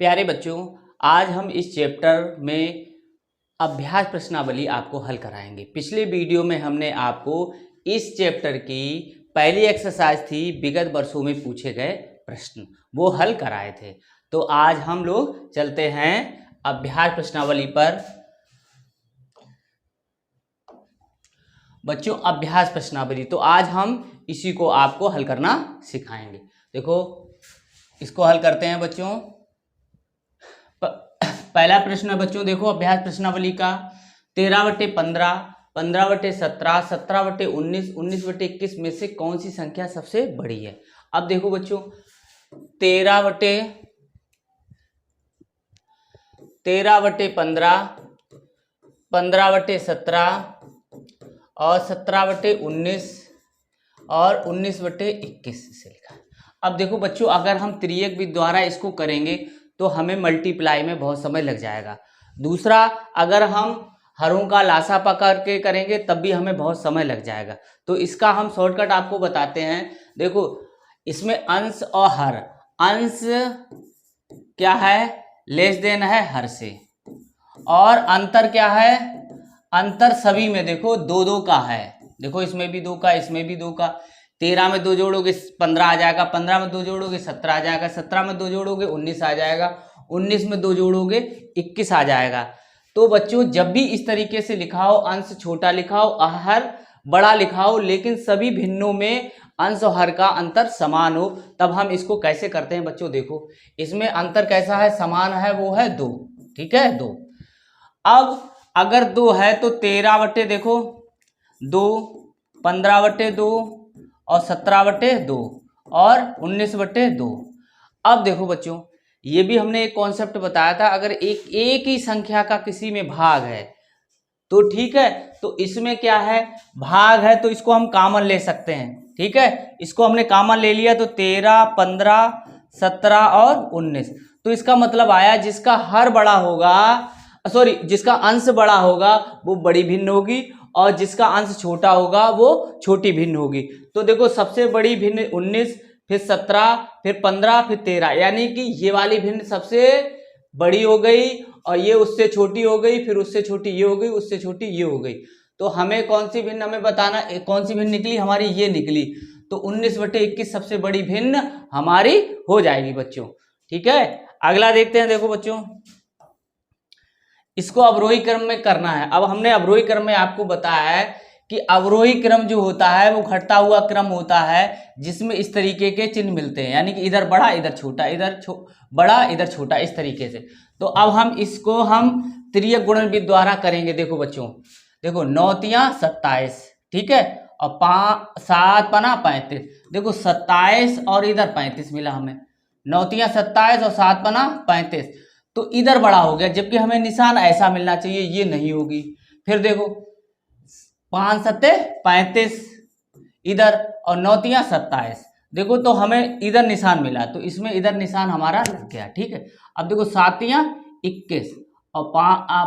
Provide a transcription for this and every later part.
प्यारे बच्चों, आज हम इस चैप्टर में अभ्यास प्रश्नावली आपको हल कराएंगे। पिछले वीडियो में हमने आपको इस चैप्टर की पहली एक्सरसाइज थी विगत वर्षों में पूछे गए प्रश्न, वो हल कराए थे। तो आज हम लोग चलते हैं अभ्यास प्रश्नावली पर। बच्चों, अभ्यास प्रश्नावली, तो आज हम इसी को आपको हल करना सिखाएंगे। देखो, इसको हल करते हैं बच्चों। पहला प्रश्न है बच्चों, देखो अभ्यास प्रश्नावली का 13/15, 15/17, 17/19, 19/21 में से कौन सी संख्या सबसे बड़ी है। अब देखो बच्चों, 13/15, 15/17 और 17/19 और 19/21 से लिखा है। अब देखो बच्चों, अगर हम त्रियक विधि द्वारा इसको करेंगे तो हमें मल्टीप्लाई में बहुत समय लग जाएगा। दूसरा, अगर हम हरों का लासा पकड़ के करेंगे तब भी हमें बहुत समय लग जाएगा। तो इसका हम शॉर्टकट आपको बताते हैं। देखो, इसमें अंश और हर, अंश क्या है, लेस देन है हर से, और अंतर क्या है, अंतर सभी में देखो 2-2 का है। देखो, इसमें भी 2 का, इसमें भी 2 का। 13 में 2 जोड़ोगे 15 आ जाएगा, 15 में 2 जोड़ोगे 17 आ जाएगा, 17 में 2 जोड़ोगे 19 आ जाएगा, 19 में 2 जोड़ोगे 21 आ जाएगा। तो बच्चों, जब भी इस तरीके से लिखाओ, अंश छोटा लिखाओ, हर बड़ा लिखाओ, लेकिन सभी भिन्नों में अंश और हर का अंतर समान हो, तब हम इसको कैसे करते हैं बच्चों। देखो, इसमें अंतर कैसा है, समान है, वो है 2। ठीक है, 2। अब अगर 2 है तो 13 देखो 2, 15/2 और 17/2 और 19/2। अब देखो बच्चों, ये भी हमने एक कॉन्सेप्ट बताया था, अगर एक ही संख्या का किसी में भाग है तो ठीक है, तो इसमें क्या है, भाग है तो इसको हम कॉमन ले सकते हैं। ठीक है, इसको हमने कॉमन ले लिया तो 13, 15, 17 और 19। तो इसका मतलब आया, जिसका हर बड़ा होगा, सॉरी, जिसका अंश बड़ा होगा वो बड़ी भिन्न होगी, और जिसका अंश छोटा होगा वो छोटी भिन्न होगी। तो देखो, सबसे बड़ी भिन्न 19, फिर 17, फिर 15, फिर 13, यानी कि ये वाली भिन्न सबसे बड़ी हो गई, और ये उससे छोटी हो गई, फिर उससे छोटी ये हो गई, उससे छोटी ये हो गई। तो हमें कौन सी भिन्न हमें बताना, कौन सी भिन्न निकली हमारी, ये निकली। तो 19/21 सबसे बड़ी भिन्न हमारी हो जाएगी बच्चों। ठीक है, अगला देखते हैं। देखो बच्चों, इसको अवरोही क्रम में करना है। अब हमने अवरोही क्रम में आपको बताया है कि अवरोही क्रम जो होता है वो घटता हुआ क्रम होता है, जिसमें इस तरीके के चिन्ह मिलते हैं, यानी कि इधर बड़ा इधर छोटा, इधर बड़ा इधर छोटा, इस तरीके से। तो अब हम इसको हम त्रियक गुणन विधि द्वारा करेंगे। देखो बच्चों, देखो 9 × 27, ठीक है, और 7 × 35। देखो 27 और इधर 35 मिला हमें, 9 × 27 और 7 × 35। तो इधर बड़ा हो गया, जबकि हमें निशान ऐसा मिलना चाहिए, ये नहीं होगी। फिर देखो 5 × 7 = 35 इधर, और 9 × 27। देखो, तो हमें इधर निशान मिला, तो इसमें इधर निशान हमारा लग गया। ठीक है, अब देखो 7 × 21 और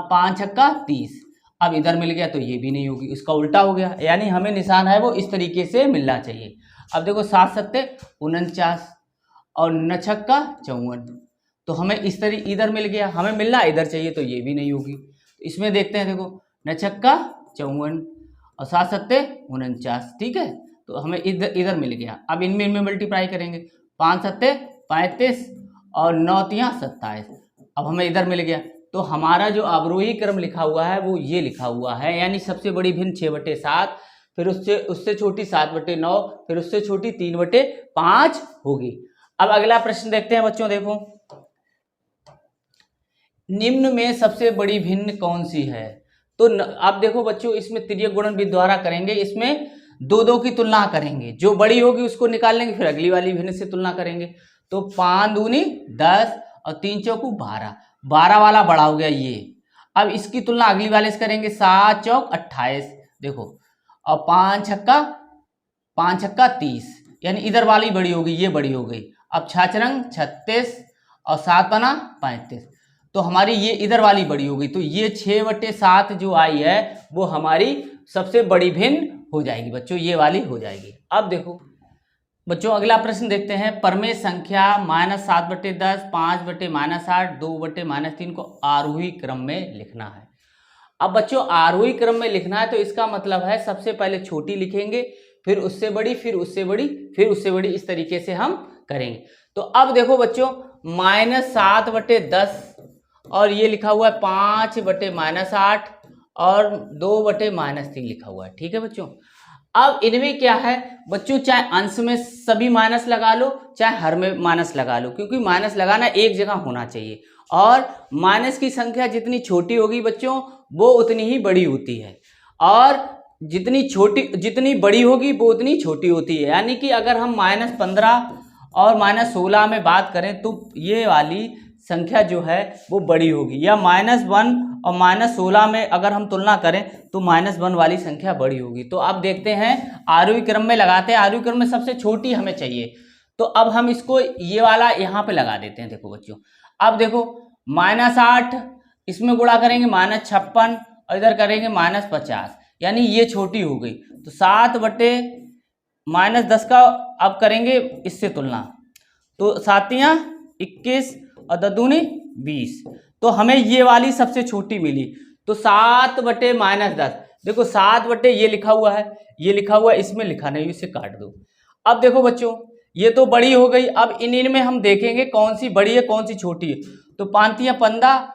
5 × 30। अब इधर मिल गया, तो ये भी नहीं होगी, इसका उल्टा हो गया, यानी हमें निशान है वो इस तरीके से मिलना चाहिए। अब देखो 7 × 7 = 49 और 9 × 6 = 54। तो हमें इस तरीके इधर मिल गया, हमें मिलना इधर चाहिए, तो ये भी नहीं होगी। तो इसमें देखते हैं, देखो 9 × 6 = 54 और 7 × 7 = 49। ठीक है, तो हमें इधर मिल गया। अब इनमें मल्टीप्लाई करेंगे, 5 × 7 = 35 और 9 × 3 = 27। अब हमें इधर मिल गया। तो हमारा जो अवरोही क्रम लिखा हुआ है वो ये लिखा हुआ है, यानी सबसे बड़ी भिन्न 6/7, फिर उससे छोटी 7/9, फिर उससे छोटी 3/5 होगी। अब अगला प्रश्न देखते हैं बच्चों। देखो, निम्न में सबसे बड़ी भिन्न कौन सी है। तो अब देखो बच्चों, इसमें त्रियक गुणन विधि द्वारा करेंगे, इसमें 2-2 की तुलना करेंगे, जो बड़ी होगी उसको निकाल लेंगे, फिर अगली वाली भिन्न से तुलना करेंगे। तो 5 दूनी 10 और 3 चौकू 12, 12 वाला बड़ा हो गया ये। अब इसकी तुलना अगली वाले से करेंगे, 7 चौक 28, देखो, और 5 छक्का 30, यानी इधर वाली बड़ी होगी, ये बड़ी हो गई। अब 6 रंग 36 और 7 पना 35, तो हमारी ये इधर वाली बड़ी हो गई। तो ये 6/7 जो आई है वो हमारी सबसे बड़ी भिन्न हो जाएगी बच्चों, ये वाली हो जाएगी। अब देखो, बच्चों अगला प्रश्न देखते हैं। परमेय संख्या -7/10, 5/-8, 2/-3 को आरोही क्रम में लिखना है। अब बच्चों आरोही क्रम में लिखना है तो इसका मतलब है सबसे पहले छोटी लिखेंगे, फिर उससे बड़ी, फिर उससे बड़ी, फिर उससे बड़ी, इस तरीके से हम करेंगे। तो अब देखो बच्चों -7/10 और ये लिखा हुआ है 5/-8 और 2/-3 लिखा हुआ है। ठीक है बच्चों, अब इनमें क्या है बच्चों, चाहे अंश में सभी माइनस लगा लो, चाहे हर में माइनस लगा लो, क्योंकि माइनस लगाना एक जगह होना चाहिए। और माइनस की संख्या जितनी छोटी होगी बच्चों वो उतनी ही बड़ी होती है, और जितनी बड़ी होगी वो उतनी छोटी होती है। यानी कि अगर हम -15 और -16 में बात करें तो ये वाली संख्या जो है वो बड़ी होगी, या -1 और -16 में अगर हम तुलना करें तो -1 वाली संख्या बड़ी होगी। तो अब देखते हैं आरोही क्रम में लगाते हैं। आरोही क्रम में सबसे छोटी हमें चाहिए, तो अब हम इसको ये वाला यहाँ पे लगा देते हैं। देखो बच्चों, अब देखो -8 इसमें गुणा करेंगे -56 और इधर करेंगे -50, यानी ये छोटी हो गई। तो 7/-10 का अब करेंगे इससे तुलना, तो 7 × 21 और 2 × 20, तो हमें ये वाली सबसे छोटी मिली। तो 7/-10, देखो 7 ये लिखा हुआ है, ये लिखा हुआ है, इसमें लिखा नहीं, इसे काट दो। अब देखो बच्चों ये तो बड़ी हो गई, अब इन में हम देखेंगे कौन सी बड़ी है कौन सी छोटी है। तो 5 × 15,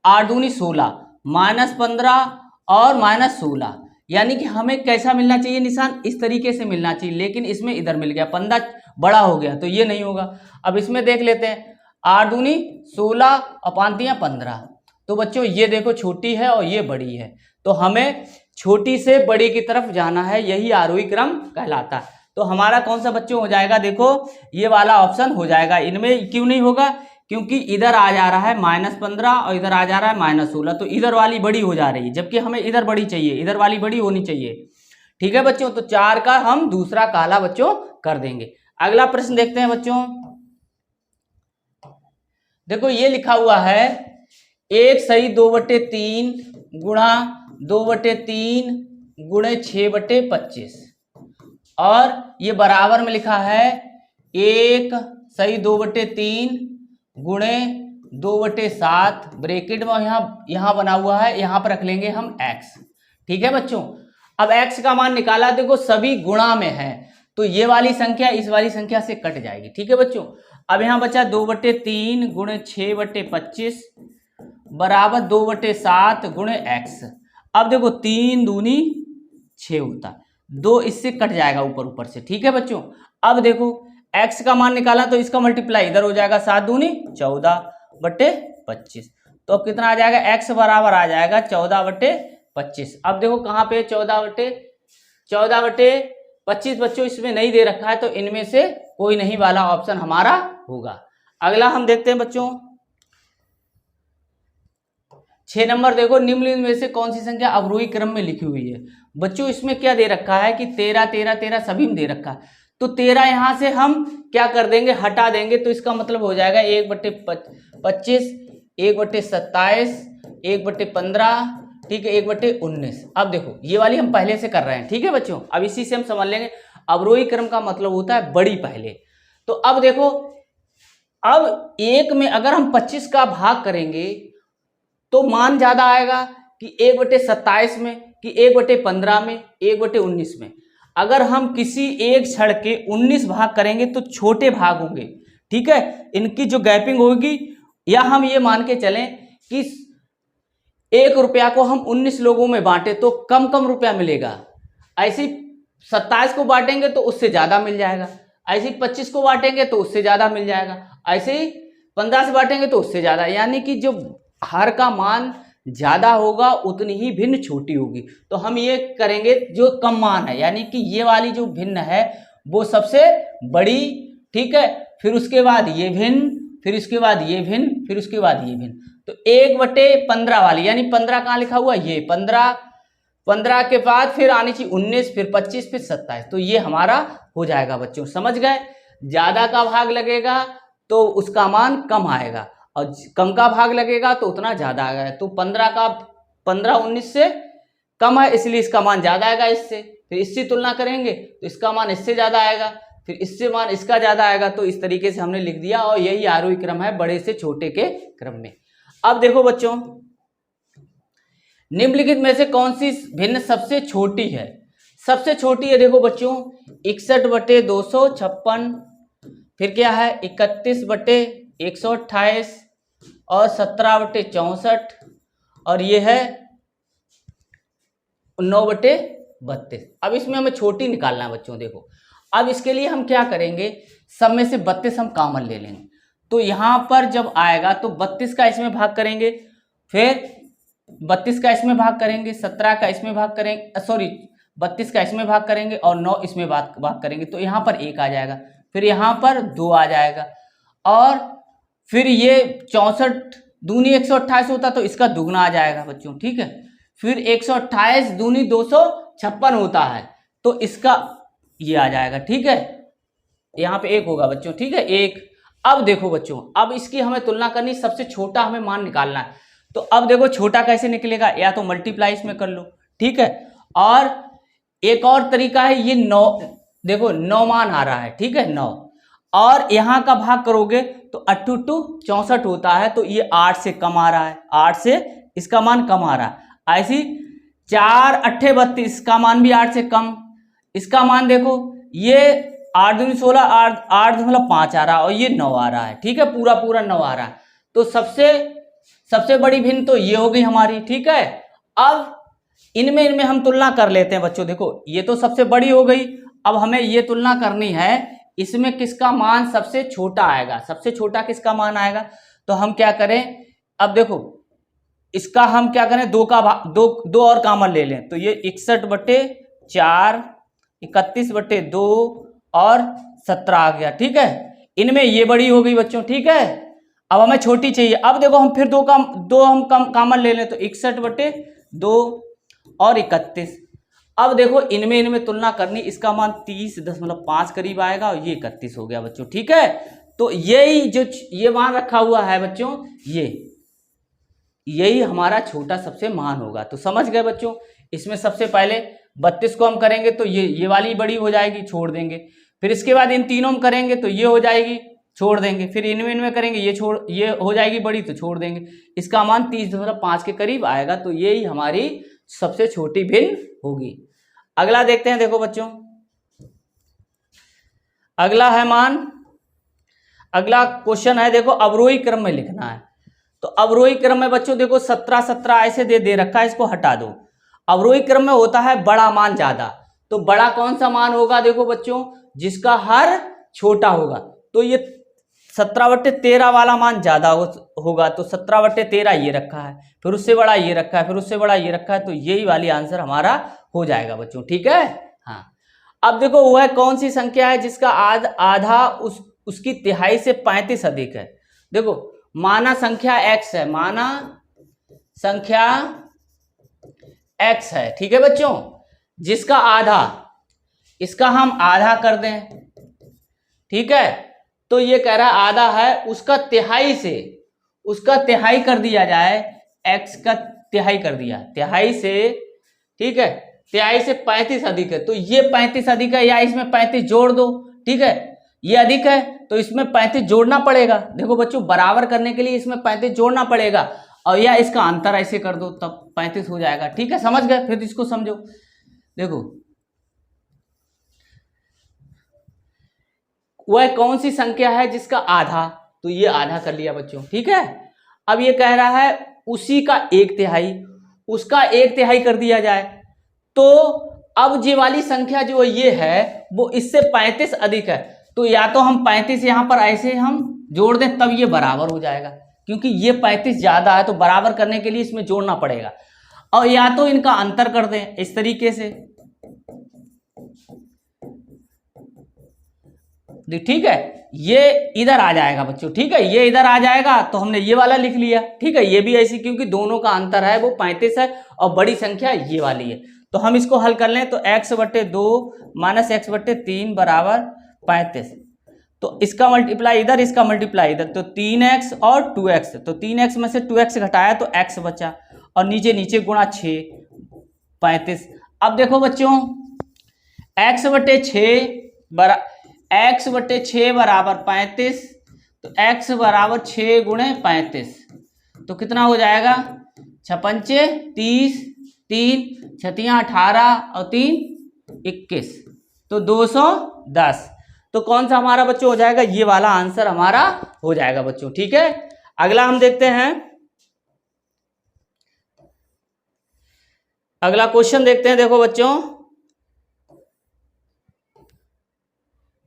8 दूनी 16, -15 और -16, यानी कि हमें कैसा मिलना चाहिए निशान, इस तरीके से मिलना चाहिए, लेकिन इसमें इधर मिल गया, 15 बड़ा हो गया तो ये नहीं होगा। अब इसमें देख लेते हैं, 8 दूनी 16 और 5 × 15, तो बच्चों ये देखो छोटी है और ये बड़ी है, तो हमें छोटी से बड़ी की तरफ जाना है, यही आरोही क्रम कहलाता है। तो हमारा कौन सा बच्चों हो जाएगा, देखो ये वाला ऑप्शन हो जाएगा। इनमें क्यों नहीं होगा, क्योंकि इधर आ जा रहा है -15 और इधर आ जा रहा है -16, तो इधर वाली बड़ी हो जा रही है, जबकि हमें इधर बड़ी चाहिए, इधर वाली बड़ी होनी चाहिए। ठीक है बच्चों, तो 4 का हम दूसरा काला बच्चों कर देंगे। अगला प्रश्न देखते हैं बच्चों। देखो ये लिखा हुआ है 1 सही 2/3 गुणा 2/3 गुणे 6/25, और ये बराबर में लिखा है 1 सही 2/3 गुणे 2/7, ब्रैकेट में यहाँ बना हुआ है, यहाँ पर रख लेंगे हम x। ठीक है बच्चों, अब x का मान निकाला, देखो सभी गुणा में है तो ये वाली संख्या इस वाली संख्या से कट जाएगी। ठीक है बच्चों, अब यहाँ बचा 2/3 गुणे 6/25 बराबर 2/7 गुणे x। अब देखो 3 दूनी 6 होता है, 2 इससे कट जाएगा ऊपर ऊपर से। ठीक है बच्चों, अब देखो x का मान निकाला तो इसका मल्टीप्लाई इधर हो जाएगा, 7 दूनी 14/25, तो अब कितना आ जाएगा, x बराबर आ जाएगा 14/25। अब देखो कहाँ पे 14/25 बच्चों इसमें नहीं दे रखा है, तो इनमें से कोई नहीं वाला ऑप्शन हमारा होगा। अगला हम देखते हैं बच्चों 6 नंबर। देखो निम्न में से कौन सी संख्या अवरोही क्रम में लिखी हुई है। बच्चों इसमें क्या दे रखा है कि 13 13 13 सभी में दे रखा है, तो 13 यहां से हम क्या कर देंगे, हटा देंगे, तो इसका मतलब हो जाएगा 1/25, 1/27, 1/15, ठीक है, 1/19। अब देखो ये वाली हम पहले से कर रहे हैं। ठीक है बच्चों, अब इसी से हम समझ लेंगे अवरोही क्रम का मतलब होता है बड़ी पहले। तो अब देखो, अब एक में अगर हम 25 का भाग करेंगे तो मान ज्यादा आएगा कि 1/27 में, कि 1/15 में, 1/19 में। अगर हम किसी एक छड़ के 19 भाग करेंगे तो छोटे भाग होंगे। ठीक है, इनकी जो गैपिंग होगी, या हम ये मान के चलें कि 1 रुपया को हम 19 लोगों में बांटे तो कम कम रुपया मिलेगा। ऐसे ही 27 को बांटेंगे तो उससे ज्यादा मिल जाएगा, ऐसे ही 25 को बांटेंगे तो उससे ज्यादा मिल जाएगा, ऐसे ही 15 से बांटेंगे तो उससे ज्यादा, यानी कि जो हर का मान ज्यादा होगा उतनी ही भिन्न छोटी होगी। तो हम ये करेंगे जो कम मान है, यानी कि ये वाली जो भिन्न है वो सबसे बड़ी। ठीक है, फिर उसके बाद ये भिन्न, फिर उसके बाद ये भिन्न, फिर उसके बाद ये भिन्न। तो 1/15 वाली, यानी 15 कहाँ लिखा हुआ, ये 15 के बाद फिर आनी चाहिए 19, फिर 25, फिर 27, तो ये हमारा हो जाएगा बच्चों। समझ गए, ज्यादा का भाग लगेगा तो उसका मान कम आएगा, और कम का भाग लगेगा तो उतना ज्यादा आएगा। तो 15 19 से कम है, इसलिए इसका मान ज्यादा आएगा इससे, फिर इससे तुलना करेंगे तो इसका मान इससे ज्यादा आएगा, फिर इससे मान इसका ज्यादा आएगा, तो इस तरीके से हमने लिख दिया और यही आरोही क्रम है बड़े से छोटे के क्रम में। अब देखो बच्चों, निम्नलिखित में से कौन सी भिन्न सबसे छोटी है? सबसे छोटी है देखो बच्चों 61/256, फिर क्या है 31/128 और 17/64 और ये है 9/32। अब इसमें हमें छोटी निकालना है बच्चों। देखो अब इसके लिए हम क्या करेंगे, सब में से 32 हम कॉमन ले लेंगे। तो यहां पर जब आएगा तो 32 का इसमें भाग करेंगे, फिर 32 का इसमें भाग करेंगे, 17 का इसमें भाग करेंगे, सॉरी 32 का इसमें भाग करेंगे और 9 इसमें भाग करेंगे, तो यहाँ पर 1 आ जाएगा, फिर यहाँ पर 2 आ जाएगा और फिर ये 64 दूनी 128 होता तो इसका दुगना आ जाएगा बच्चों, ठीक है। फिर 128 दूनी 256 होता है तो इसका ये आ जाएगा, ठीक है। यहाँ पे 1 होगा बच्चों, ठीक है 1। अब देखो बच्चों, अब इसकी हमें तुलना करनी, सबसे छोटा हमें मान निकालना है। तो अब देखो छोटा कैसे निकलेगा, या तो मल्टीप्लाई इसमें कर लो, ठीक है। और एक और तरीका है, ये 9 देखो 9 मान आ रहा है, ठीक है 9, और यहाँ का भाग करोगे तो 8 2 64 होता है, तो ये 8 से कम आ रहा है, 8 से इसका मान कम आ रहा है। ऐसी 4 8 32 का मान भी 8 से कम, इसका मान देखो ये 8 दूनी 16 8.5 आ रहा है और ये 9 आ रहा है, ठीक है, पूरा 9 आ रहा है। तो सबसे बड़ी भिन्न तो ये हो गई हमारी, ठीक है। अब इनमें हम तुलना कर लेते हैं बच्चों। देखो ये तो सबसे बड़ी हो गई, अब हमें ये तुलना करनी है इसमें किसका मान सबसे छोटा आएगा, सबसे छोटा किसका मान आएगा। तो हम क्या करें, अब देखो इसका हम क्या करें, दो और कॉमन ले लें, तो ये 61/4 31/2 और 17 आ गया, ठीक है। इनमें ये बड़ी हो गई बच्चों, ठीक है। अब हमें छोटी चाहिए, अब देखो हम फिर दो हम कॉमन ले लें, तो 61/2 और 31। अब देखो इनमें तुलना करनी, इसका मान 30.5 करीब आएगा और ये 31 हो गया बच्चों, ठीक है। तो यही जो ये मान रखा हुआ है बच्चों, यही हमारा छोटा सबसे मान होगा। तो समझ गए बच्चों, इसमें सबसे पहले 32 को हम करेंगे तो ये वाली बड़ी हो जाएगी, छोड़ देंगे। फिर इसके बाद इन तीनों में करेंगे तो ये हो जाएगी, छोड़ देंगे। फिर इनमें करेंगे ये हो जाएगी बड़ी, तो छोड़ देंगे। इसका मान 30.5 के करीब आएगा, तो यही हमारी सबसे छोटी भिन्न होगी। अगला देखते हैं, देखो बच्चों अगला है मान, अगला क्वेश्चन है, देखो अवरोही क्रम में लिखना है। तो अवरोही क्रम में बच्चों देखो 17 ऐसे दे रखा है, इसको हटा दो। अवरोही क्रम में होता है बड़ा मान ज्यादा, तो बड़ा कौन सा मान होगा, देखो बच्चों जिसका हर छोटा होगा। तो ये 17/13 वाला मान ज्यादा होगा, तो 17/13 ये रखा है, फिर उससे बड़ा ये रखा है, फिर उससे बड़ा ये रखा है, तो यही वाली आंसर हमारा हो जाएगा बच्चों, ठीक है। हाँ, अब देखो वह कौन सी संख्या है जिसका आधा उसकी तिहाई से 35 अधिक है। देखो माना संख्या x है, माना संख्या x है, ठीक है बच्चों, जिसका आधा, इसका हम आधा कर दें, ठीक है। तो ये कह रहा है आधा है, उसका तिहाई कर दिया जाए, x का तिहाई कर दिया, तिहाई से, ठीक है, तिहाई से 35 अधिक है, तो ये 35 अधिक है, या इसमें 35 जोड़ दो, ठीक है। ये अधिक है तो इसमें 35 जोड़ना पड़ेगा। देखो बच्चों बराबर करने के लिए इसमें 35 जोड़ना पड़ेगा, और या इसका अंतर ऐसे कर दो तब 35 हो जाएगा, ठीक है। समझ गए, फिर इसको समझो। देखो वह कौन सी संख्या है जिसका आधा, तो ये आधा कर लिया बच्चों, ठीक है। अब ये कह रहा है उसी का 1/3, उसका 1/3 कर दिया जाए, तो अब ये वाली संख्या जो ये है वो इससे 35 अधिक है, तो या तो हम 35 यहां पर ऐसे हम जोड़ दें तब ये बराबर हो जाएगा, क्योंकि ये 35 ज्यादा है तो बराबर करने के लिए इसमें जोड़ना पड़ेगा, और या तो इनका अंतर कर दें इस तरीके से, ठीक है। ये इधर आ जाएगा बच्चों, ठीक है, ये इधर आ जाएगा, तो हमने ये वाला लिख लिया, ठीक है। ये भी ऐसी, क्योंकि दोनों का अंतर है वो 35 है और बड़ी संख्या ये वाली है। तो हम इसको हल कर लें, तो x/2 माइनस x/3 बराबर 35। तो इसका मल्टीप्लाई इधर, इसका मल्टीप्लाई इधर, तो 3x और 2x, तो 3x में से 2x घटाया तो x बचा, और नीचे गुणा 6 35। अब देखो बच्चों x/6 x बटे 6 बराबर 35, तो x बराबर 6 गुणे 35, तो कितना हो जाएगा, 6 पंचे 30, 3 छतियाँ 18 और 3 21, तो 210। तो कौन सा हमारा बच्चों हो जाएगा, ये वाला आंसर हमारा हो जाएगा बच्चों। ठीक है, अगला हम देखते हैं, अगला क्वेश्चन देखते हैं। देखो बच्चों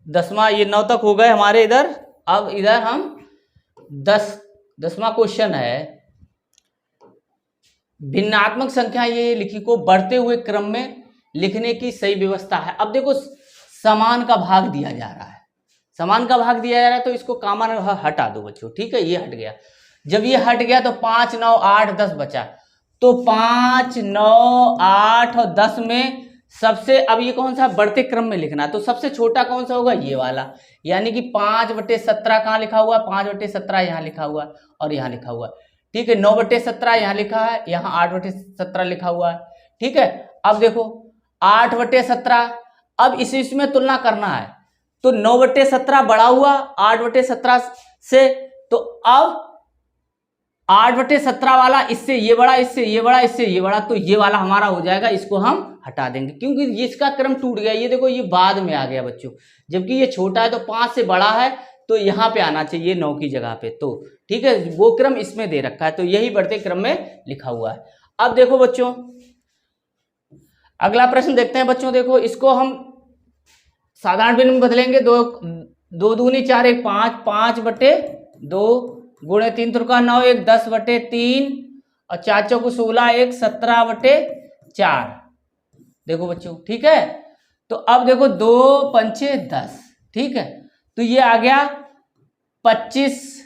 10वां, ये 9 तक हो गए हमारे इधर। अब इधर हम 10वां क्वेश्चन है, भिन्नात्मक संख्या ये लिखी को बढ़ते हुए क्रम में लिखने की सही व्यवस्था है। अब देखो समान का भाग दिया जा रहा है, समान का भाग दिया जा रहा है, तो इसको कॉमन हटा दो बच्चों। ठीक है, ये हट गया, जब ये हट गया तो 5 9 8 10 बचा, तो 5 9 8 और 10 में सबसे, अब ये कौन सा बढ़ते क्रम में लिखना है, तो सबसे छोटा कौन सा होगा, ये वाला, यानी कि 5/17 कहाँ लिखा हुआ है, 5/17 यहाँ लिखा हुआ है और यहाँ लिखा हुआ है। ठीक है, 9/17 यहाँ लिखा है, यहाँ 8/17 लिखा हुआ है। ठीक है, अब देखो 8/17, अब इसमें तुलना करना है, तो 9/17 बड़ा हुआ 8/17 से, तो अब 8/17 वाला इससे ये बड़ा, इससे ये बड़ा, इससे ये बड़ा, तो ये वाला हमारा हो जाएगा, इसको हम हटा देंगे क्योंकि इसका क्रम टूट गया। ये देखो ये बाद में आ गया बच्चों, जबकि ये छोटा है तो 5 से बड़ा है, तो यहाँ पे आना चाहिए 9 की जगह पे। तो ठीक है, वो क्रम इसमें दे रखा है, तो यही बढ़ते क्रम में लिखा हुआ है। अब देखो बच्चों अगला प्रश्न देखते हैं बच्चों। देखो इसको हम साधारण भिन्न में बदलेंगे, 2 दूनी 4 1 5, 5/2 गुणे 3 त्रिका 9 1 10/3 और 4 चौको 16 1 17/4। देखो बच्चों, ठीक है, तो अब देखो 2 पंचे 10, ठीक है, तो ये आ गया 25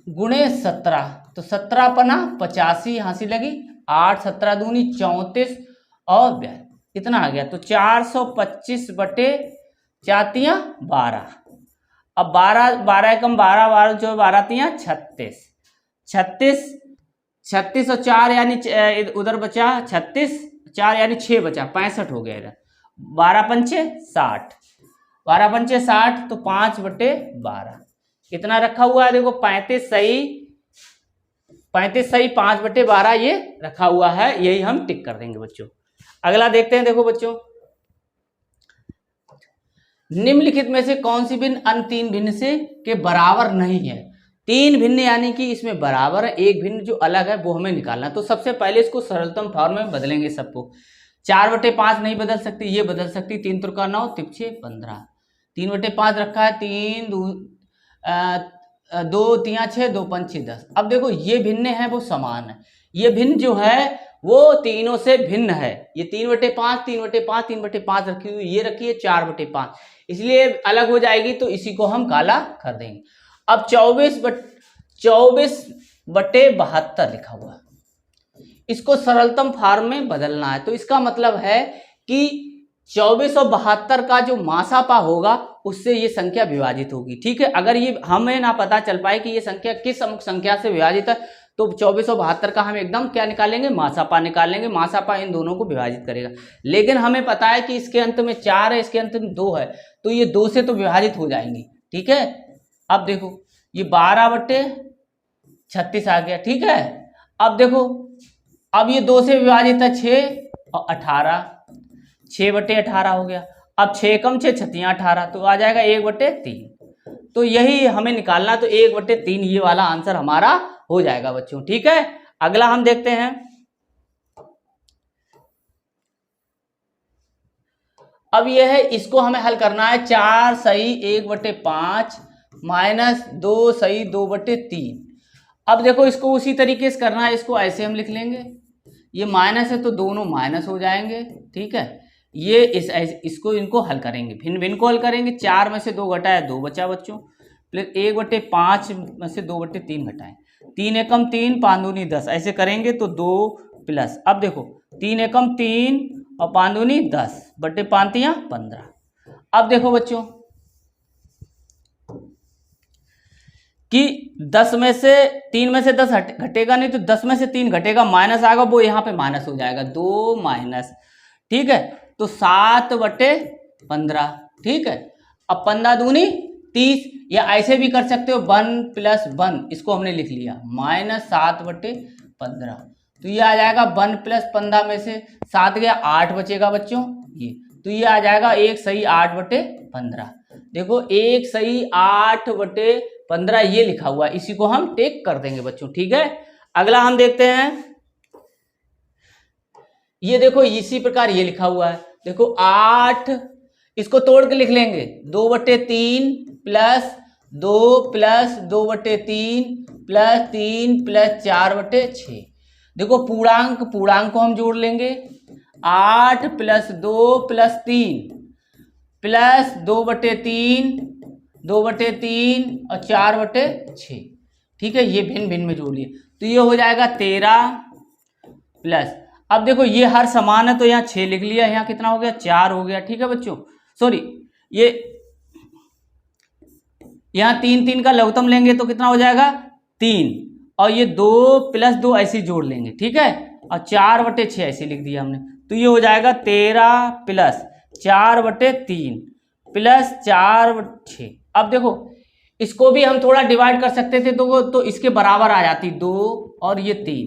गुणे 17, तो 17 पना 85 यहां से लगी, 8 17 दूनी 34 और 42, कितना आ गया, तो 425/4 अब 12 एकम 12 12 जो 12 36 36 और 4 यानी उधर बचा 36, 4 यानी 6 बचा, 65 हो गया इधर, 12 पंचे 60, 12 पंचे 60, तो 5/12 कितना रखा हुआ है, देखो 35 सही 5/12 ये रखा हुआ है, यही हम टिक कर देंगे बच्चों। अगला देखते हैं। देखो बच्चों निम्नलिखित में से कौन सी भिन्न अन्य 3 भिन्न से के बराबर नहीं है। 3 भिन्न यानी कि इसमें बराबर है, एक भिन्न जो अलग है वो हमें निकालना है। तो सबसे पहले इसको सरलतम फॉर्म में बदलेंगे सबको। 4/5 नहीं बदल सकती, ये बदल सकती, 3 त्रिका 9 तिरछे 15, 3/5 रखा है, 3 2 3 6 2 5 6 10। अब देखो ये भिन्न है वो समान है, ये भिन्न जो है वो तीनों से भिन्न है। ये 3/5 3/5 3/5 रखी हुई, ये रखी है 4/5, इसलिए अलग हो जाएगी, तो इसी को हम काला कर देंगे। अब 24/72 लिखा हुआ, इसको सरलतम फॉर्म में बदलना है। तो इसका मतलब है कि 24 और 72 का जो मासापा होगा उससे ये संख्या विभाजित होगी। ठीक है, अगर ये हमें ना पता चल पाए कि ये संख्या किस अमुक संख्या से विभाजित है, तो 24 और 72 का हम एकदम क्या निकालेंगे, मासापा निकालेंगे। मासापा इन दोनों को विभाजित करेगा, लेकिन हमें पता है कि इसके अंत में 4 है, इसके अंत में 2 है, तो ये 2 से तो विभाजित हो जाएंगी। ठीक है, अब देखो ये 12/36 आ गया। ठीक है, अब देखो अब ये 2 से विभाजित है 6 और 18, 6/18 हो गया। अब 6 कम 6 छतियाँ 18, तो आ जाएगा 1/3। तो यही हमें निकालना, तो 1/3 ये वाला आंसर हमारा हो जाएगा बच्चों। ठीक है, अगला हम देखते हैं। अब यह है, इसको हमें हल करना है। 4 सही 1/5 माइनस 2 सही 2/3। अब देखो इसको उसी तरीके से करना है, इसको ऐसे हम लिख लेंगे, ये माइनस है तो दोनों माइनस हो जाएंगे। ठीक है, ये इसको इनको हल करेंगे, भिन्न को हल करेंगे। 4 में से 2 घटाया 2 बचा बच्चों, प्लस 1/5 में से 2/3 घटाएं, 3 एकम 3 5 दूनी 10, ऐसे करेंगे तो 2 प्लस, अब देखो 3 एकम 3 और 5 दूनी 10 बटे 5 तियां 15। अब देखो बच्चों कि 10 में से 3 में से 10 घटेगा नहीं, तो 10 में से 3 घटेगा, माइनस आएगा, वो यहाँ पे माइनस हो जाएगा, 2 माइनस। ठीक है, तो 7/15। ठीक है, अब 15 दूनी 30, या ऐसे भी कर सकते हो 1 + 1, इसको हमने लिख लिया -7/15। तो ये आ जाएगा 1 + 15 में से 7 गया 8 बचेगा बच्चों ये, तो ये आ जाएगा 1 सही 8/15। देखो 1 सही 8/15 ये लिखा हुआ है, इसी को हम टेक कर देंगे बच्चों। ठीक है, अगला हम देखते हैं, ये देखो इसी प्रकार ये लिखा हुआ है, देखो 8, इसको तोड़ के लिख लेंगे 2/3 + 2 + 2/3 + 3 + 4/6। देखो पूर्णांक को हम जोड़ लेंगे, 8 + 2 + 3 + 2/3 2/3 और 4/6। ठीक है, ये भिन्न भिन्न में जोड़ लिए, तो ये हो जाएगा 13 प्लस, अब देखो ये हर समान है तो यहाँ 6 लिख लिया, यहाँ कितना हो गया 4 हो गया। ठीक है बच्चों, सॉरी ये यहाँ 3 3 का लघुत्तम लेंगे तो कितना हो जाएगा 3, और ये 2 + 2 ऐसे जोड़ लेंगे। ठीक है, और 4/6 ऐसे लिख दिया हमने, तो ये हो जाएगा 13 + 4/3 + 4/6। अब देखो इसको भी हम थोड़ा डिवाइड कर सकते थे तो इसके बराबर आ जाती 2 और ये 3।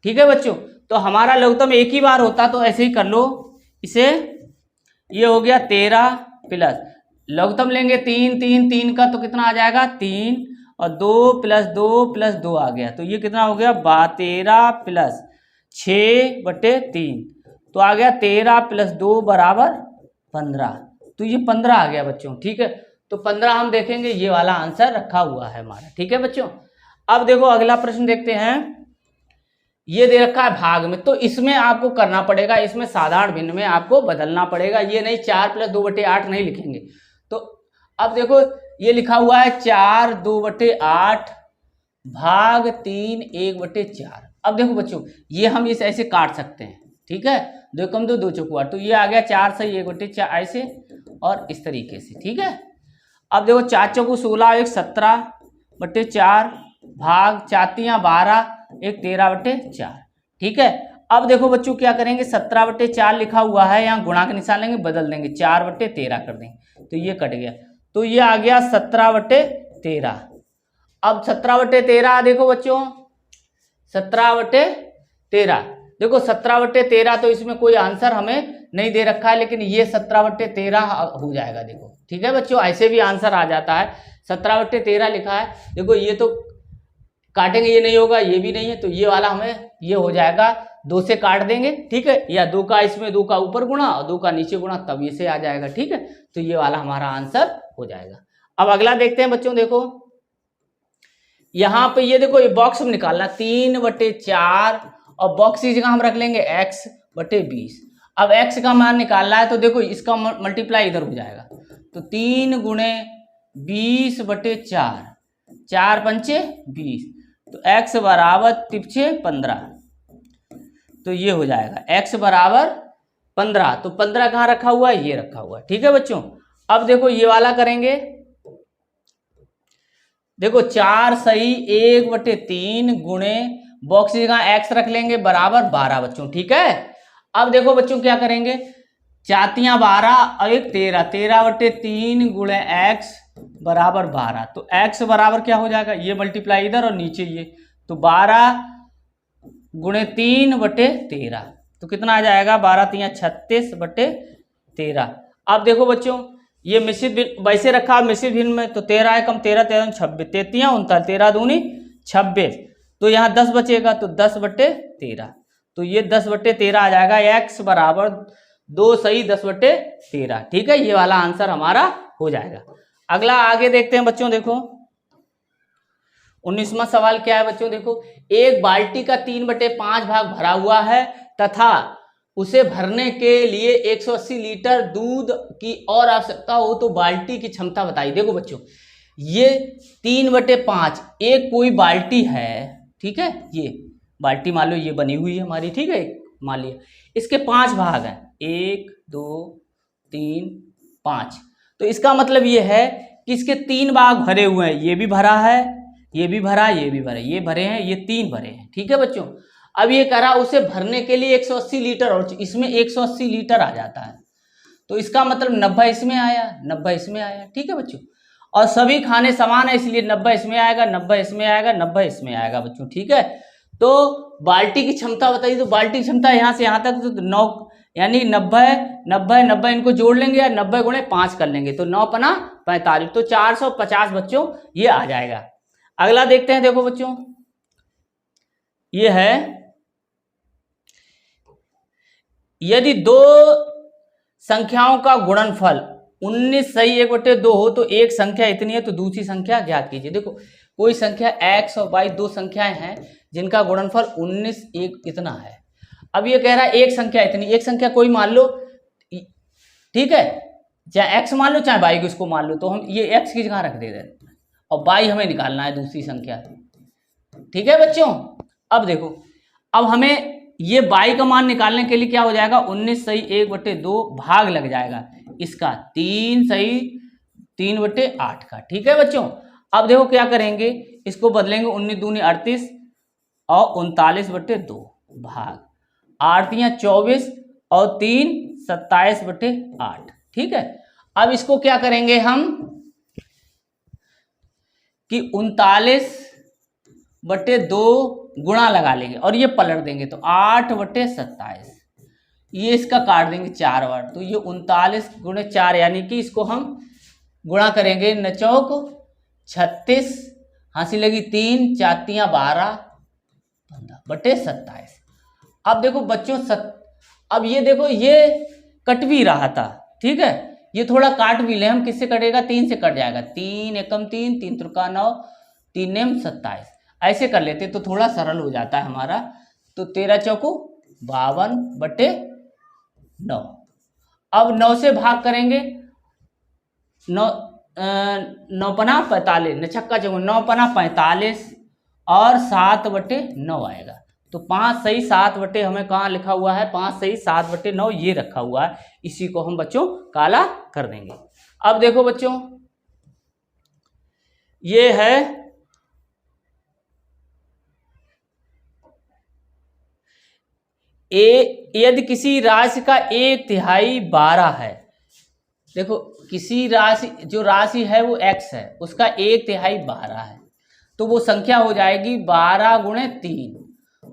ठीक है बच्चों, तो हमारा लघुत्तम एक ही बार होता, तो ऐसे ही कर लो इसे, ये हो गया 13 प्लस लघुत्तम लेंगे 3 3 3 का, तो कितना आ जाएगा 3, और 2 + 2 + 2 आ गया, तो ये कितना हो गया 13 + 6/3, तो आ गया 13 + 2 = 15, तो ये 15 आ गया बच्चों। ठीक है, तो 15 हम देखेंगे, ये वाला आंसर रखा हुआ है हमारा। ठीक है बच्चों, अब देखो अगला प्रश्न देखते हैं, ये दे रखा है भाग में, तो इसमें आपको करना पड़ेगा, इसमें साधारण भिन्न में आपको बदलना पड़ेगा, ये नहीं 4 + 2/8 नहीं लिखेंगे। तो अब देखो ये लिखा हुआ है 4 2/8 भाग 3 1/4। अब देखो बच्चों ये हम इसे ऐसे काट सकते हैं। ठीक है, 2 कम 2 2 चौको 8, तो ये आ गया 4 सही 1/4 ऐसे और इस तरीके से। ठीक है, अब देखो 4 चौको 16 1 17/4 भाग 4 3 12 1 13/4। ठीक है, अब देखो बच्चों क्या करेंगे, 17/4 लिखा हुआ है, यहाँ गुणा का निशान लेंगे, बदल देंगे 4/13 कर देंगे, तो ये कट गया, तो ये आ गया 17/13। अब 17/13 देखो बच्चों 17/13, देखो 17/13, तो इसमें कोई आंसर हमें नहीं दे रखा है, लेकिन ये 17/13 हो जाएगा। देखो ठीक है बच्चों, ऐसे भी आंसर आ जाता है, 17/13 लिखा है। देखो ये तो काटेंगे, ये नहीं होगा, ये भी नहीं है, तो ये वाला हमें ये हो जाएगा 2 से काट देंगे। ठीक है, या 2 का इसमें 2 का ऊपर गुणा और 2 का नीचे गुणा, तब ये से आ जाएगा। ठीक है, तो ये वाला हमारा आंसर हो जाएगा। अब अगला देखते हैं बच्चों, देखो यहाँ पे ये देखो ये बॉक्स में निकालना 3/4, और बॉक्स की जगह हम रख लेंगे x/20। अब x का मान निकालना है, तो देखो इसका मल्टीप्लाई इधर हो जाएगा, तो 3 × 20/4, 4 पंचे 20, तो x बराबर 3 15, तो ये हो जाएगा x बराबर 15। तो 15 कहाँ रखा हुआ है, ये रखा हुआ है। ठीक है बच्चों, अब देखो ये वाला करेंगे, देखो 4 सही 1/3 गुणे बॉक्स की जगह x रख लेंगे बराबर 12 बच्चों। ठीक है, अब देखो बच्चों क्या करेंगे, 4 3 12 और 1 13, 13/3 गुणे x बराबर 12, तो x बराबर क्या हो जाएगा, ये मल्टीप्लाई इधर और नीचे ये, तो 12 गुणे 3/13, तो कितना आ जाएगा 12 3 36/13। अब देखो बच्चों ये मिश्रित भिन्न वैसे रखा मिश्रित भिन्न में, तो 13 कम 13 13 26, 33 39, 13 दूनी 26, तो यहाँ 10 बचेगा, तो 10/13, तो ये 10/13 आ जाएगा, x बराबर 2 सही 10/13। ठीक है, ये वाला आंसर हमारा हो जाएगा। अगला आगे देखते हैं बच्चों, देखो 19वां सवाल क्या है बच्चों, देखो एक बाल्टी का 3/5 भाग भरा हुआ है तथा उसे भरने के लिए 180 लीटर दूध की और आवश्यकता हो, तो बाल्टी की क्षमता बताइए। देखो बच्चों ये 3/5 एक कोई बाल्टी है। ठीक है, ये बाल्टी मान लो ये बनी हुई है हमारी। ठीक है, मान लिया इसके 5 भाग हैं, 1 2 3 5, तो इसका मतलब ये है कि इसके 3 भाग भरे हुए हैं, ये भी भरा है, ये भी भरा, ये भी भरा, ये भरे हैं, ये 3 भरे हैं। ठीक है बच्चों, अब ये करा उसे भरने के लिए 180 लीटर, और इसमें 180 लीटर आ जाता है, तो इसका मतलब 90 इसमें आया, 90 इसमें आया। ठीक है बच्चों, और सभी खाने समान है इसलिए 90 इसमें आएगा, 90 इसमें आएगा, 90 इसमें आएगा बच्चों। ठीक है, तो बाल्टी की क्षमता बताइए, तो बाल्टी की क्षमता यहाँ से यहाँ तक तो 9 यानी 90 90 90 इनको जोड़ लेंगे या 90 गुणे 5 कर लेंगे तो 9 पना 45, तो 450 बच्चों ये आ जाएगा। अगला देखते हैं, देखो बच्चों ये है, यदि दो संख्याओं का गुणनफल 19 सही 1/2 हो तो एक संख्या इतनी है तो दूसरी संख्या ज्ञात कीजिए। देखो कोई संख्या x और y दो संख्याएं हैं जिनका गुणनफल 19 एक इतना है। अब ये कह रहा है एक संख्या इतनी, एक संख्या कोई मान लो, ठीक है, चाहे x मान लो चाहे y को इसको मान लो, तो हम ये x की जगह रख देते हैं और y हमें निकालना है दूसरी संख्या। ठीक है बच्चों, अब देखो, अब हमें ये y का मान निकालने के लिए क्या हो जाएगा, 19 सही 1/2 भाग लग जाएगा इसका 3 सही 3/8 का। ठीक है बच्चों, अब देखो क्या करेंगे, इसको बदलेंगे 19 दूनी 38 और 39/2 भाग 8 या 24 और 3 27/8। ठीक है, अब इसको क्या करेंगे हम कि 39/2 गुणा लगा लेंगे और ये पलट देंगे तो 8/27, ये इसका काट देंगे 4 बार, तो ये 39 गुणे 4 यानी कि इसको हम गुणा करेंगे नचौक 36, हासिल लगी 3 4 12 15/27। अब देखो बच्चों अब ये देखो ये कट भी रहा था। ठीक है, ये थोड़ा काट भी ले हम, किससे कटेगा, 3 से कट जाएगा, 3 एकम 3 3 त्रिका 9 3 नेम 27, ऐसे कर लेते तो थोड़ा सरल हो जाता है हमारा। तो 13 चौको 52/9। अब 9 से भाग करेंगे, 9 पना 45, न छक्का चौको 9 पना 45 और 7/9 आएगा। तो 5 सही 7/, हमें कहाँ लिखा हुआ है, 5 सही 7/9 ये रखा हुआ है, इसी को हम बच्चों काला कर देंगे। अब देखो बच्चों ये है यदि किसी राशि का 1/3 12 है, देखो किसी राशि, जो राशि है वो x है, उसका 1/3 12 है, तो वो संख्या हो जाएगी 12 गुणे 3,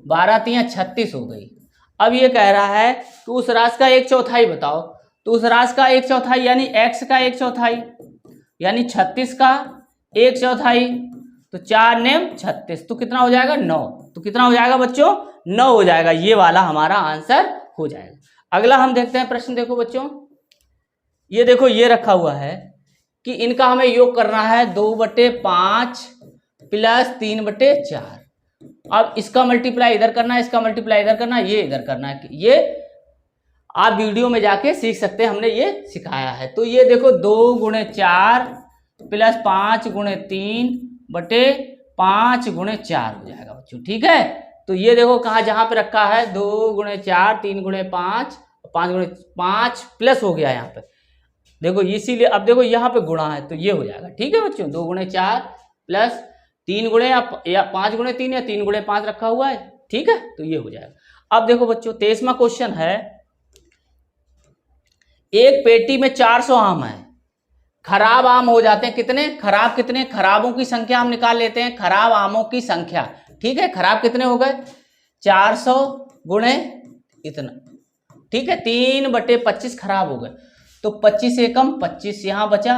12 3 36 हो गई। अब ये कह रहा है कि उस राशि का 1/4 बताओ, तो उस राशि का 1/4 यानी x का 1/4 यानी 36 का 1/4, तो 4 नेम 36, तो कितना हो जाएगा 9, तो कितना हो जाएगा बच्चों 9 हो जाएगा, ये वाला हमारा आंसर हो जाएगा। अगला हम देखते हैं प्रश्न, देखो बच्चों ये देखो ये रखा हुआ है कि इनका हमें योग करना है 2/5 प्लस 3/4। अब इसका मल्टीप्लाई इधर करना है, इसका मल्टीप्लाई इधर करना है, ये इधर करना है, ये आप वीडियो में जाके सीख सकते हैं, हमने ये सिखाया है। तो ये देखो 2 गुणे 4 प्लस 5 गुणे 3/5 गुणे 4 हो जाएगा बच्चों। ठीक है, तो ये देखो कहाँ जहाँ पे रखा है 2 गुणे 4 3 गुणे 5 5 गुणे 5 प्लस हो गया यहाँ पे, देखो इसीलिए अब देखो यहाँ पे गुणा है तो ये हो जाएगा। ठीक है बच्चों, 2 गुणे 4 प्लस 3 गुणे या 5 गुणे 3 या 3 गुणे 5 रखा हुआ है। ठीक है, तो ये हो जाएगा। अब देखो बच्चों 23वां क्वेश्चन है, एक पेटी में 400 आम है, खराब आम हो जाते हैं कितने, खराब कितने, खराबों की संख्या हम निकाल लेते हैं, खराब आमों की संख्या। ठीक है, खराब कितने हो गए 400 गुणे इतना। ठीक है, 3/25 खराब हो गए, तो 25 एकम 25 यहाँ बचा,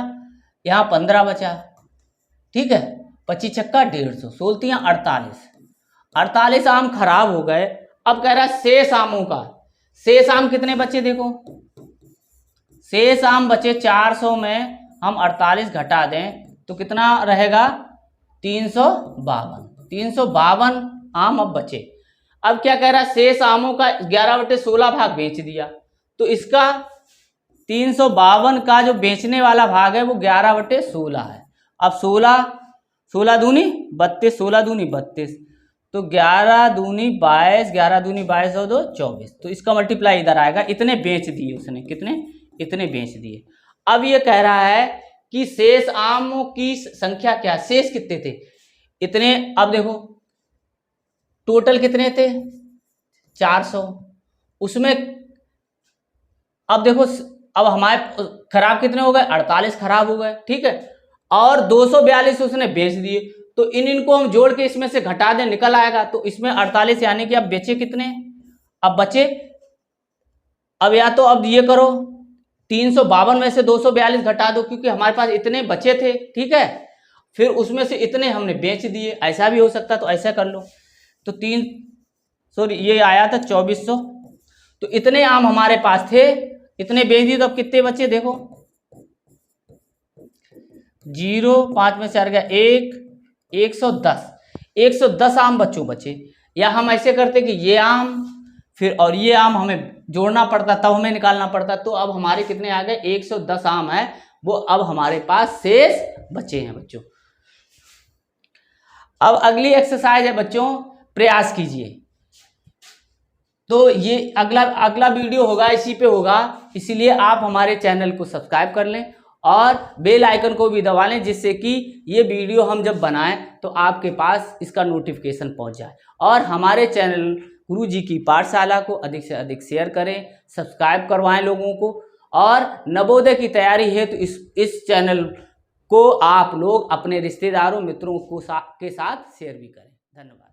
यहाँ 15 बचा। ठीक है, 25 छक्का 150, 16 48, 48 आम खराब हो गए। अब कह रहा है शेष आमों का, शेष आम कितने बचे, देखो शेष आम बचे 400 में हम 48 घटा दें तो कितना रहेगा 352, 352 आम अब बचे। अब क्या कह रहा है, शेष आमों का 11/16 भाग बेच दिया, तो इसका 352 का जो बेचने वाला भाग है वो 11/16 है। अब 16 दूनी 32, 16 दूनी 32, तो 11 दूनी 22, 11 दूनी 22 और 2 24, तो इसका मल्टीप्लाई इधर आएगा, इतने बेच दिए उसने, कितने, इतने बेच दिए। अब ये कह रहा है कि शेष आमों की संख्या क्या, शेष कितने थे, इतने। अब देखो टोटल कितने थे 400, उसमें अब देखो अब हमारे खराब कितने हो गए, 48 खराब हो गए, ठीक है। और 242 उसने बेच दिए, तो इनको हम जोड़ के इसमें से घटा दें, निकल आएगा। तो इसमें 48 यानी कि अब बेचे कितने, अब बचे, अब या तो अब ये करो 352 में से 242 घटा दो, क्योंकि हमारे पास इतने बचे थे, ठीक है। फिर उसमें से इतने हमने बेच दिए, ऐसा भी हो सकता, तो ऐसा कर लो। तो ये आया था 2400। तो इतने आम हमारे पास थे, इतने बेच दिए, तो अब कितने बचे देखो, 0, 5 में से आ गया 110, 110 आम बच्चों बचे। या हम ऐसे करते कि ये आम फिर और ये आम हमें जोड़ना पड़ता, तब हमें निकालना पड़ता। तो अब हमारे कितने आ गए, 110 आम है वो अब हमारे पास शेष बचे हैं बच्चों। अब अगली एक्सरसाइज है बच्चों, प्रयास कीजिए। तो ये अगला वीडियो होगा इसी पे होगा, इसीलिए आप हमारे चैनल को सब्सक्राइब कर लें और बेल आइकन को भी दबा लें, जिससे कि ये वीडियो हम जब बनाएं तो आपके पास इसका नोटिफिकेशन पहुंच जाए। और हमारे चैनल गुरुजी की पाठशाला को अधिक से अधिक शेयर करें, सब्सक्राइब करवाएं लोगों को। और नवोदय की तैयारी है तो इस चैनल को आप लोग अपने रिश्तेदारों मित्रों के साथ शेयर भी करें। धन्यवाद।